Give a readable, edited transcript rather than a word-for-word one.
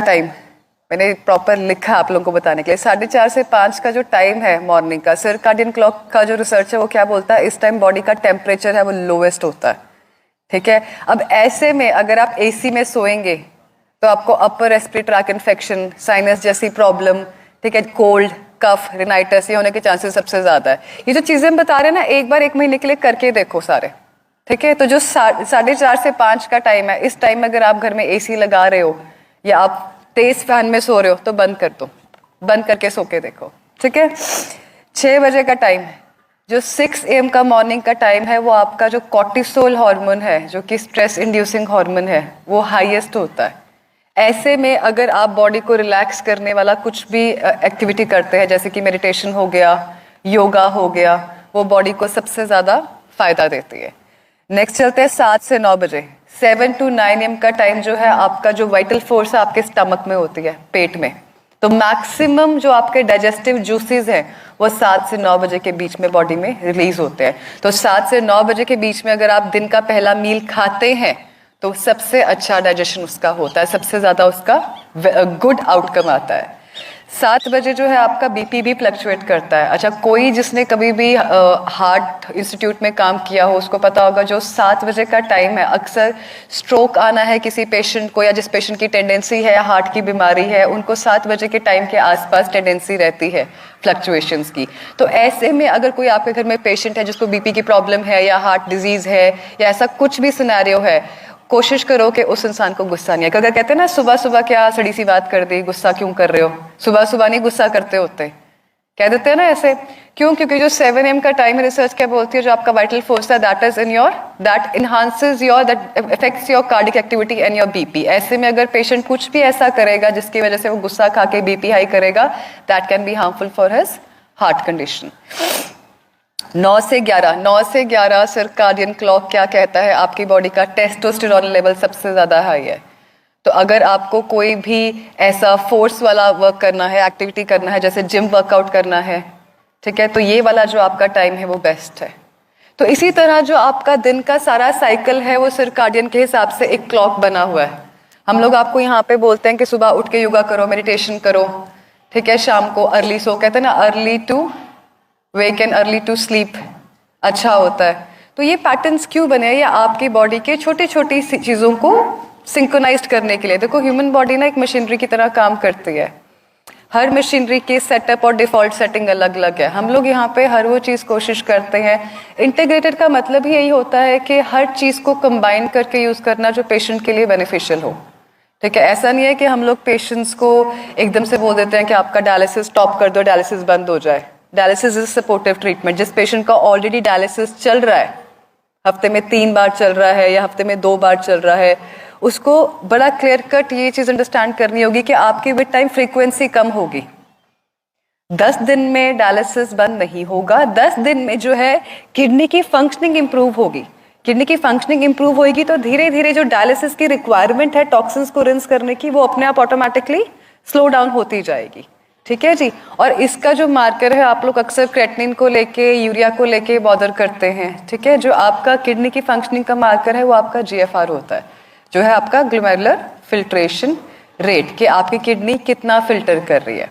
Time मैंने proper लिखा आप लोगों को बताने के लिए 4:30 से 5 का जो टाइम है मॉर्निंग का, सर्काडियन क्लॉक का जो रिसर्च है वो क्या बोलता है, इस टाइम बॉडी का टेम्परेचर है वो लोवेस्ट होता है। ठीक है, अब ऐसे में अगर आप एसी में सोएंगे तो आपको upper respiratory tract infection, sinus जैसी प्रॉब्लम, ठीक है, कोल्ड, कफ, रिनाइटिस ये होने के चांसेस सबसे ज्यादा है। ये जो चीजें हम बता रहे हैं ना, एक बार 1 महीने के लिए करके देखो सारे। ठीक है, तो जो 4:30 से 5 का टाइम है, इस टाइम में अगर आप घर में एसी लगा रहे हो या आप तेज फैन में सो रहे हो तो बंद कर दो, बंद करके सो के देखो। ठीक है, 6 बजे का टाइम है, जो 6 AM का मॉर्निंग का टाइम है, वो आपका जो कॉर्टिसोल हार्मोन है, जो कि स्ट्रेस इंड्यूसिंग हार्मोन है, वो हाईएस्ट होता है। ऐसे में अगर आप बॉडी को रिलैक्स करने वाला कुछ भी एक्टिविटी करते हैं, जैसे कि मेडिटेशन हो गया, योगा हो गया, वो बॉडी को सबसे ज्यादा फायदा देती है। नेक्स्ट चलते हैं 7 से 9 बजे। 7 to 9 AM का टाइम जो है आपका जो वाइटल फोर्स है आपके स्टमक में होती है, पेट में। तो मैक्सिमम जो आपके डाइजेस्टिव जूसेस हैं वो 7 से 9 बजे के बीच में बॉडी में रिलीज होते हैं। तो 7 से 9 बजे के बीच में अगर आप दिन का पहला मील खाते हैं तो सबसे अच्छा डाइजेशन उसका होता है, सबसे ज्यादा उसका गुड आउटकम आता है। 7 बजे जो है आपका बीपी भी फ्लक्चुएट करता है। अच्छा, कोई जिसने कभी भी हार्ट इंस्टीट्यूट में काम किया हो उसको पता होगा, जो 7 बजे का टाइम है, अक्सर स्ट्रोक आना है किसी पेशेंट को, या जिस पेशेंट की टेंडेंसी है हार्ट की बीमारी है, उनको 7 बजे के टाइम के आसपास टेंडेंसी रहती है फ्लक्चुएशंस की। तो ऐसे में अगर कोई आपके घर में पेशेंट है जिसको बीपी की प्रॉब्लम है या हार्ट डिजीज है या ऐसा कुछ भी सिनेरियो है, कोशिश करो कि उस इंसान को गुस्सा नहीं है। अगर कहते हैं ना सुबह सुबह क्या सड़ी सी बात कर दी, गुस्सा क्यों कर रहे हो, सुबह सुबह नहीं गुस्सा करते होते, कह देते हैं ना ऐसे, क्यों? क्योंकि जो 7 AM का टाइम है, रिसर्च क्या बोलती है, जो आपका वाइटल फोर्स है that is in your, that enhances your, that affects your cardiac activity and your BP. ऐसे में अगर पेशेंट कुछ भी ऐसा करेगा जिसकी वजह से वो गुस्सा खा के बीपी हाई करेगा, that can be harmful for his heart condition. 9 से 11 सर्काडियन क्लॉक क्या कहता है, आपकी बॉडी का टेस्टोस्टेरोन लेवल सबसे ज्यादा हाई है। तो अगर आपको कोई भी ऐसा फोर्स वाला वर्क करना है, एक्टिविटी करना है, जैसे जिम वर्कआउट करना है, ठीक है, तो ये वाला जो आपका टाइम है वो बेस्ट है। तो इसी तरह जो आपका दिन का सारा साइकिल है वो सर्काडियन के हिसाब से एक क्लॉक बना हुआ है। हम लोग आपको यहाँ पे बोलते हैं कि सुबह उठ के योगा करो, मेडिटेशन करो, ठीक है, शाम को अर्ली सो, कहते हैं ना early to wake and early to sleep अच्छा होता है। तो ये पैटर्न्स क्यों बने हैं? ये आपकी बॉडी के छोटी छोटी चीज़ों को सिंक्रोनाइज्ड करने के लिए। देखो, ह्यूमन बॉडी ना एक मशीनरी की तरह काम करती है। हर मशीनरी के सेटअप और डिफॉल्ट सेटिंग अलग अलग है। हम लोग यहाँ पे हर वो चीज़ कोशिश करते हैं। इंटीग्रेटेड का मतलब ही यही होता है कि हर चीज़ को कंबाइन करके यूज़ करना जो पेशेंट के लिए बेनिफिशियल हो। ठीक है, ऐसा नहीं है कि हम लोग पेशेंट्स को एकदम से बोल देते हैं कि आपका डायलिसिस स्टॉप कर दो, डायलिसिस बंद हो जाए। Dialysis is supportive treatment. जिस पेशेंट का ऑलरेडी डायलिसिस चल रहा है, हफ्ते में 3 बार चल रहा है या हफ्ते में 2 बार चल रहा है, उसको बड़ा क्लियर कट ये चीज अंडरस्टैंड करनी होगी कि आपकी विद टाइम फ्रीक्वेंसी कम होगी। 10 दिन में डायलिसिस बंद नहीं होगा। 10 दिन में जो है किडनी की फंक्शनिंग इंप्रूव होगी। किडनी की फंक्शनिंग इंप्रूव होगी तो धीरे धीरे जो डायलिसिस की रिक्वायरमेंट है टॉक्सिन्स को रिंस करने की, वो अपने आप ऑटोमेटिकली स्लो डाउन होती जाएगी। ठीक है जी। और इसका जो मार्कर है, आप लोग अक्सर क्रेटिनिन को लेके, यूरिया को लेके बॉदर करते हैं। ठीक है, जो आपका किडनी की फंक्शनिंग का मार्कर है वो आपका GFR होता है, जो है आपका ग्लोमेरुलर फिल्ट्रेशन रेट, कि आपकी किडनी कितना फिल्टर कर रही है।